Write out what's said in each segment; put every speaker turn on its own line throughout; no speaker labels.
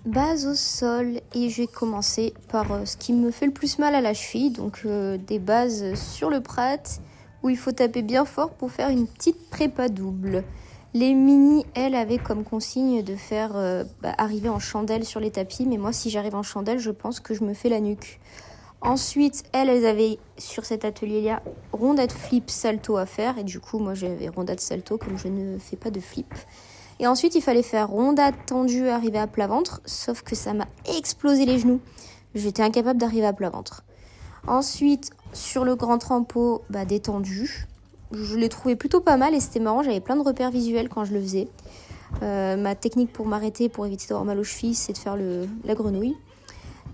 Base au sol et je vais commencer par ce qui me fait le plus mal à la cheville, donc des bases sur le prat où il faut taper bien fort pour faire une petite prépa double. Les mini, elles, avaient comme consigne de faire arriver en chandelle sur les tapis, mais moi si j'arrive en chandelle, je pense que je me fais la nuque. Ensuite, elles avaient sur cet atelier-là rondade flip salto à faire, et du coup moi j'avais rondade salto comme je ne fais pas de flip. Et ensuite, il fallait faire rondade tendue arriver à plat ventre, sauf que ça m'a explosé les genoux. J'étais incapable d'arriver à plat ventre. Ensuite, sur le grand trempeau, détendu. Je l'ai trouvé plutôt pas mal et c'était marrant, j'avais plein de repères visuels quand je le faisais. Ma technique pour m'arrêter, pour éviter d'avoir mal aux chevilles, c'est de faire la grenouille.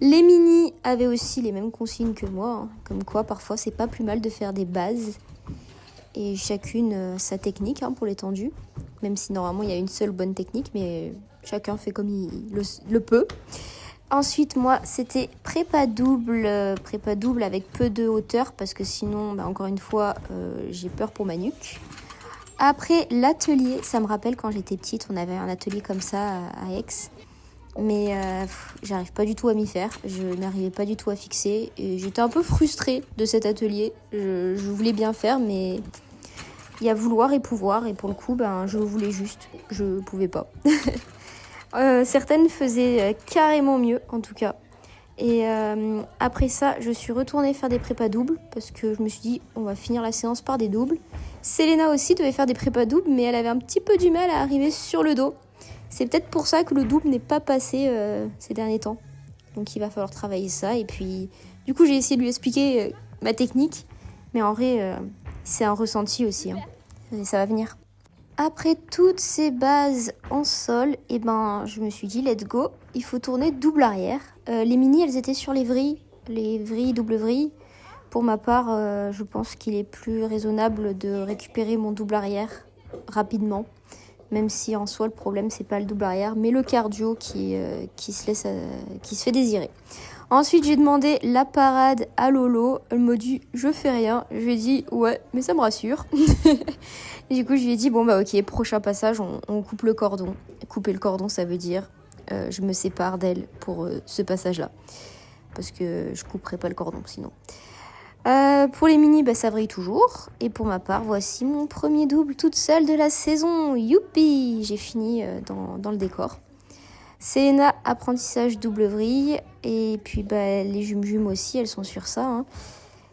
Les mini avaient aussi les mêmes consignes que moi, comme quoi parfois c'est pas plus mal de faire des bases. Et chacune sa technique pour les tendus, même si normalement il y a une seule bonne technique, mais chacun fait comme il le peut. Ensuite, moi, c'était prépa double avec peu de hauteur, parce que sinon, encore une fois, j'ai peur pour ma nuque. Après, l'atelier, ça me rappelle quand j'étais petite, on avait un atelier comme ça à Aix, mais j'arrive pas du tout à m'y faire, je n'arrivais pas du tout à fixer, et j'étais un peu frustrée de cet atelier, je voulais bien faire, mais il y a vouloir et pouvoir, et pour le coup, je voulais juste, je pouvais pas. Certaines faisaient carrément mieux, en tout cas. Et après ça, je suis retournée faire des prépas doubles, parce que je me suis dit, on va finir la séance par des doubles. Selena aussi devait faire des prépas doubles, mais elle avait un petit peu du mal à arriver sur le dos. C'est peut-être pour ça que le double n'est pas passé ces derniers temps. Donc il va falloir travailler ça. Et puis, du coup, j'ai essayé de lui expliquer ma technique. Mais en vrai, c'est un ressenti aussi. Et ça va venir. Après toutes ces bases en sol, je me suis dit, let's go, il faut tourner double arrière. Les mini, elles étaient sur les vrilles, double vrille. Pour ma part, je pense qu'il est plus raisonnable de récupérer mon double arrière rapidement. Même si en soi, le problème, c'est pas le double arrière, mais le cardio qui se fait désirer. Ensuite, j'ai demandé la parade à Lolo. Elle m'a dit, je fais rien. Je lui ai dit, ouais, mais ça me rassure. Et du coup, je lui ai dit, ok, prochain passage, on coupe le cordon. Couper le cordon, ça veut dire, je me sépare d'elle pour ce passage-là. Parce que je couperai pas le cordon, sinon. Pour les mini, ça vrille toujours. Et pour ma part, voici mon premier double toute seule de la saison. Youpi! J'ai fini dans le décor. Selena, apprentissage double vrille. Et puis les jumes aussi, elles sont sur ça.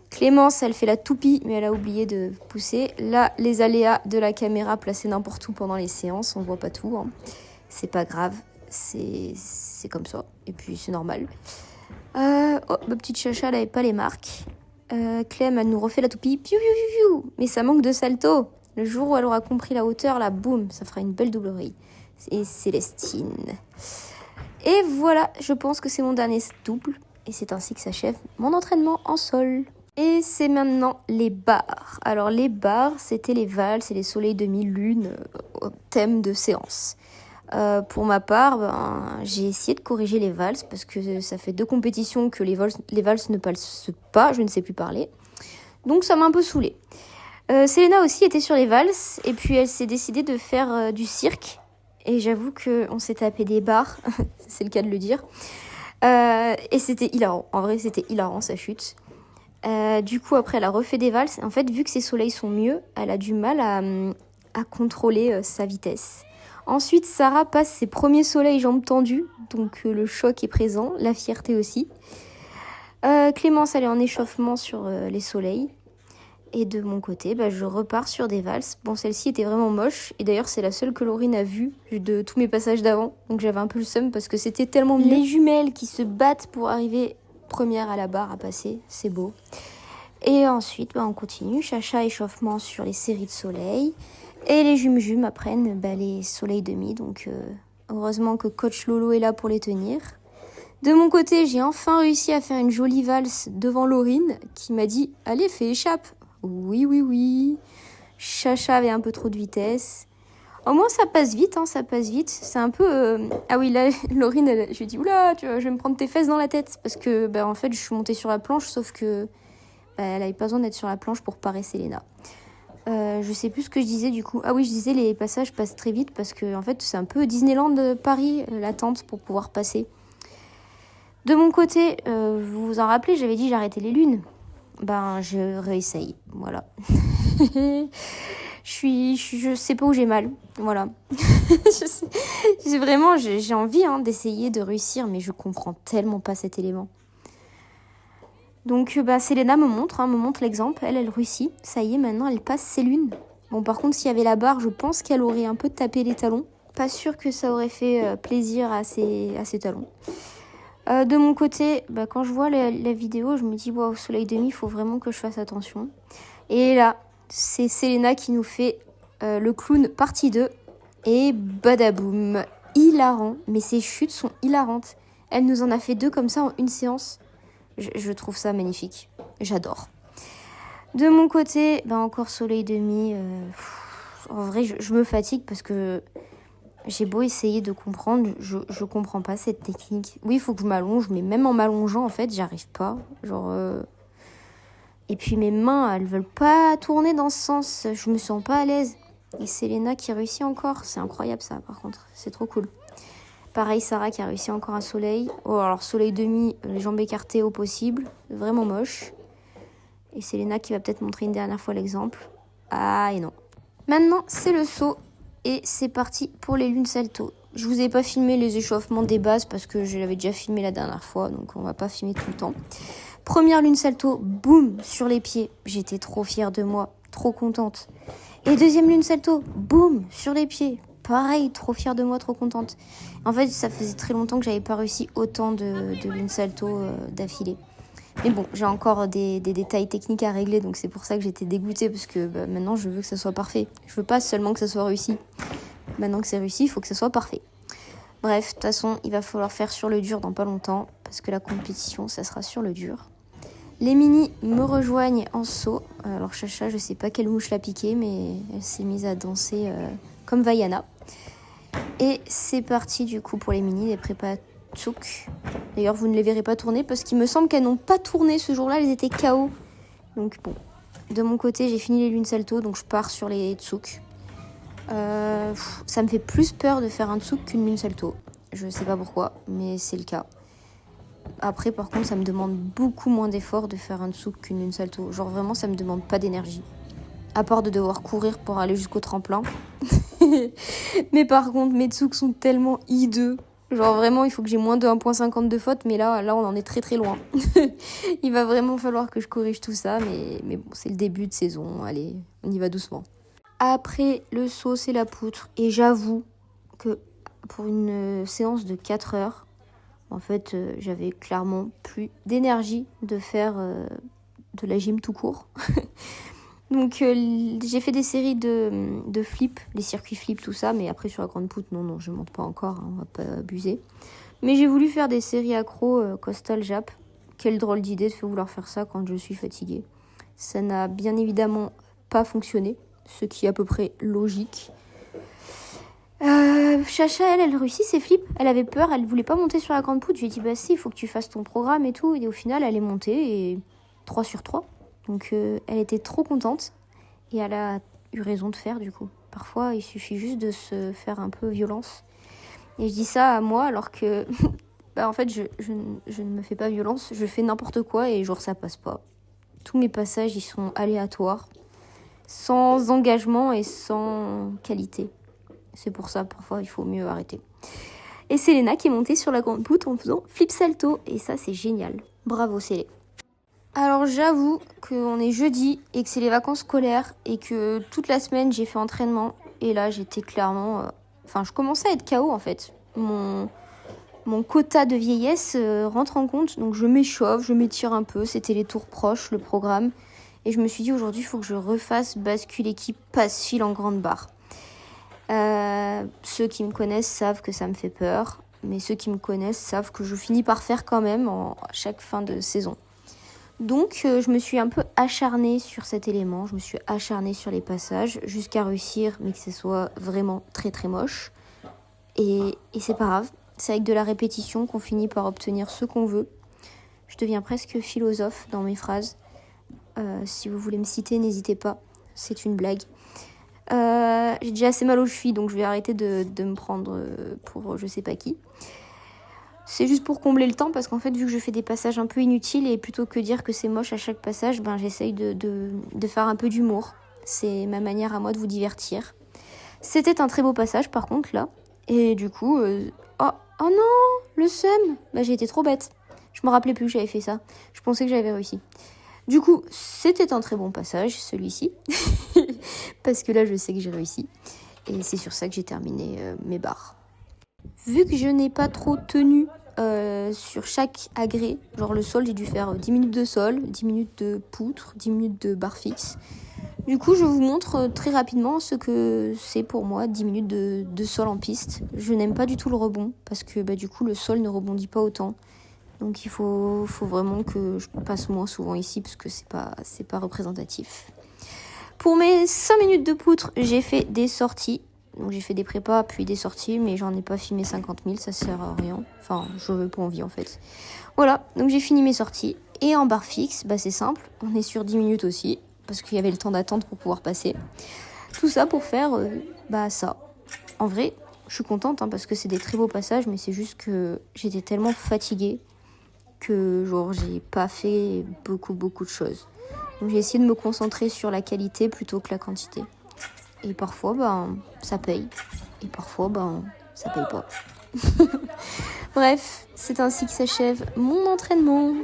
Clémence, elle fait la toupie, mais elle a oublié de pousser. Là, les aléas de la caméra placée n'importe où pendant les séances, on voit pas tout. C'est pas grave, c'est comme ça. Et puis c'est normal. Ma petite chacha, elle avait pas les marques. Clem, elle nous refait la toupie. Piou, piou, piou, piou. Mais ça manque de salto. Le jour où elle aura compris la hauteur, là, boum, ça fera une belle double vrille. Et Célestine. Et voilà, je pense que c'est mon dernier double. Et c'est ainsi que s'achève mon entraînement en sol. Et c'est maintenant les barres. Alors les barres, c'était les valses et les soleils demi-lune au thème de séance. Pour ma part, j'ai essayé de corriger les valses parce que ça fait 2 compétitions que les valses ne passent pas, je ne sais plus parler. Donc ça m'a un peu saoulée. Selena aussi était sur les valses et puis elle s'est décidée de faire du cirque. Et j'avoue qu'on s'est tapé des barres, c'est le cas de le dire. Et c'était hilarant, en vrai c'était hilarant sa chute. Du coup après elle a refait des valses. En fait vu que ses soleils sont mieux, elle a du mal à contrôler sa vitesse. Ensuite, Sarah passe ses premiers soleils jambes tendues, donc le choc est présent, la fierté aussi. Clémence, elle est en échauffement sur les soleils. Et de mon côté, je repars sur des valses. Bon, celle-ci était vraiment moche, et d'ailleurs c'est la seule que Laurine a vue de tous mes passages d'avant, donc j'avais un peu le seum parce que c'était tellement mieux. Les jumelles qui se battent pour arriver première à la barre à passer, c'est beau. Et ensuite, on continue, chacha échauffement sur les séries de soleils. Et les jumes apprennent les soleils demi, donc heureusement que coach Lolo est là pour les tenir. De mon côté, j'ai enfin réussi à faire une jolie valse devant Laurine, qui m'a dit « Allez, fais échappe !» Oui. Chacha avait un peu trop de vitesse. Au moins, ça passe vite, ça passe vite. C'est un peu... Ah oui, là, Laurine, je lui ai dit « Oula, je vais me prendre tes fesses dans la tête !» Parce que, en fait, je suis montée sur la planche, sauf que elle n'avait pas besoin d'être sur la planche pour parer Selena. Je sais plus ce que je disais du coup. Ah oui, je disais les passages passent très vite parce que en fait c'est un peu Disneyland Paris, l'attente pour pouvoir passer. De mon côté, vous vous en rappelez, j'avais dit j'arrêtais les lunes. Ben je réessaye, voilà. Je sais pas où j'ai mal, voilà. J'ai envie d'essayer de réussir, mais je comprends tellement pas cet élément. Donc Selena me montre l'exemple, elle réussit, ça y est, maintenant elle passe ses lunes. Bon, par contre, s'il y avait la barre, je pense qu'elle aurait un peu tapé les talons. Pas sûr que ça aurait fait plaisir à ses talons. De mon côté, quand je vois la vidéo, je me dis, wow, au soleil demi, il faut vraiment que je fasse attention. Et là, c'est Selena qui nous fait le clown partie 2. Et badaboum, hilarant, mais ces chutes sont hilarantes. Elle nous en a fait 2 comme ça en une séance. Je trouve ça magnifique, j'adore. De mon côté, encore soleil demi. En vrai, je me fatigue parce que j'ai beau essayer de comprendre, je comprends pas cette technique. Oui, il faut que je m'allonge, mais même en m'allongeant, en fait, j'y arrive pas. Et puis mes mains, elles veulent pas tourner dans ce sens. Je me sens pas à l'aise. Et Selena qui réussit encore, c'est incroyable ça, par contre, c'est trop cool. Pareil, Sarah qui a réussi encore un soleil. Oh, alors soleil demi, les jambes écartées au possible, vraiment moche. Et Selena qui va peut-être montrer une dernière fois l'exemple. Ah, et non. Maintenant, c'est le saut. Et c'est parti pour les lunes salto. Je vous ai pas filmé les échauffements des bases parce que je l'avais déjà filmé la dernière fois. Donc on va pas filmer tout le temps. Première lune salto, boum, sur les pieds. J'étais trop fière de moi, trop contente. Et deuxième lune salto, boum, sur les pieds. Pareil, trop fière de moi, trop contente. En fait, ça faisait très longtemps que j'avais pas réussi autant de lunes salto d'affilée. Mais bon, j'ai encore des détails techniques à régler, donc c'est pour ça que j'étais dégoûtée, parce que maintenant, je veux que ça soit parfait. Je veux pas seulement que ça soit réussi. Maintenant que c'est réussi, il faut que ça soit parfait. Bref, de toute façon, il va falloir faire sur le dur dans pas longtemps, parce que la compétition, ça sera sur le dur. Les mini me rejoignent en saut. Alors Chacha, je sais pas quelle mouche l'a piqué, mais elle s'est mise à danser comme Vaiana. Et c'est parti du coup pour les mini, les prépas tsouk. D'ailleurs, vous ne les verrez pas tourner parce qu'il me semble qu'elles n'ont pas tourné ce jour-là, elles étaient KO. Donc bon, de mon côté, j'ai fini les lunes salto, donc je pars sur les tsouk. Ça me fait plus peur de faire un tsouk qu'une lune salto. Je sais pas pourquoi, mais c'est le cas. Après, par contre, ça me demande beaucoup moins d'efforts de faire un tsouk qu'une lune salto. Genre vraiment, ça me demande pas d'énergie. À part de devoir courir pour aller jusqu'au tremplin. Mais par contre, mes tsouks sont tellement hideux. Genre vraiment, il faut que j'ai moins de 1.50 de faute, mais là, on en est très très loin. Il va vraiment falloir que je corrige tout ça, mais bon, c'est le début de saison. Allez, on y va doucement. Après le saut, c'est la poutre. Et j'avoue que pour une séance de 4 heures, en fait, j'avais clairement plus d'énergie de faire de la gym tout court. Donc j'ai fait des séries de flips, les circuits flips, tout ça, mais après sur la grande poutre, non, je monte pas encore, on va pas abuser. Mais j'ai voulu faire des séries accro Coastal Jap. Quelle drôle d'idée de vouloir faire ça quand je suis fatiguée. Ça n'a bien évidemment pas fonctionné, ce qui est à peu près logique. Chacha, elle réussit ses flips. Elle avait peur, elle voulait pas monter sur la grande poutre. Je lui ai dit, bah si, il faut que tu fasses ton programme et tout. Et au final, elle est montée et 3 sur 3. Donc elle était trop contente et elle a eu raison de faire du coup. Parfois, il suffit juste de se faire un peu violence. Et je dis ça à moi alors que en fait, je ne me fais pas violence. Je fais n'importe quoi et genre ça passe pas. Tous mes passages, ils sont aléatoires, sans engagement et sans qualité. C'est pour ça, parfois, il faut mieux arrêter. Et Selena qui est montée sur la grande poutre en faisant flip salto. Et ça, c'est génial. Bravo, Célé. Alors, j'avoue qu'on est jeudi et que c'est les vacances scolaires et que toute la semaine, j'ai fait entraînement. Et là, j'étais clairement... je commençais à être KO, en fait. Mon quota de vieillesse rentre en compte. Donc, je m'échauffe, je m'étire un peu. C'était les tours proches, le programme. Et je me suis dit, aujourd'hui, il faut que je refasse bascule équipe passe-fil en grande barre. Ceux qui me connaissent savent que ça me fait peur, mais ceux qui me connaissent savent que je finis par faire quand même à chaque fin de saison. Donc je me suis un peu acharnée sur cet élément, je me suis acharnée sur les passages jusqu'à réussir, mais que ce soit vraiment très très moche. Et c'est pas grave, c'est avec de la répétition qu'on finit par obtenir ce qu'on veut. Je deviens presque philosophe dans mes phrases. Si vous voulez me citer, n'hésitez pas. c'est une blague. J'ai déjà assez mal aux chevilles, donc je vais arrêter de me prendre pour je sais pas qui. C'est juste pour combler le temps, parce qu'en fait, vu que je fais des passages un peu inutiles, et plutôt que dire que c'est moche à chaque passage, j'essaye de faire un peu d'humour. C'est ma manière à moi de vous divertir. C'était un très beau passage, par contre, là. Et du coup, oh non, le seum. J'ai été trop bête. Je me rappelais plus que j'avais fait ça. Je pensais que j'avais réussi. Du coup, c'était un très bon passage, celui-ci. Parce que là, je sais que j'ai réussi. Et c'est sur ça que j'ai terminé mes barres. Vu que je n'ai pas trop tenu sur chaque agrès, genre le sol, j'ai dû faire 10 minutes de sol, 10 minutes de poutre, 10 minutes de barre fixe. Du coup, je vous montre très rapidement ce que c'est pour moi 10 minutes de sol en piste. Je n'aime pas du tout le rebond parce que du coup, le sol ne rebondit pas autant. Donc il faut vraiment que je passe moins souvent ici parce que c'est pas représentatif. Pour mes 5 minutes de poutre, j'ai fait des sorties. Donc j'ai fait des prépas puis des sorties, mais j'en ai pas filmé 50 000, ça sert à rien. Enfin, je veux pas envie en fait. Voilà, donc j'ai fini mes sorties. Et en barre fixe, c'est simple, on est sur 10 minutes aussi, parce qu'il y avait le temps d'attente pour pouvoir passer. Tout ça pour faire ça. En vrai, je suis contente parce que c'est des très beaux passages, mais c'est juste que j'étais tellement fatiguée que j'ai pas fait beaucoup de choses. Donc j'ai essayé de me concentrer sur la qualité plutôt que la quantité. Et parfois, ça paye. Et parfois, ça paye pas. Bref, c'est ainsi que s'achève mon entraînement.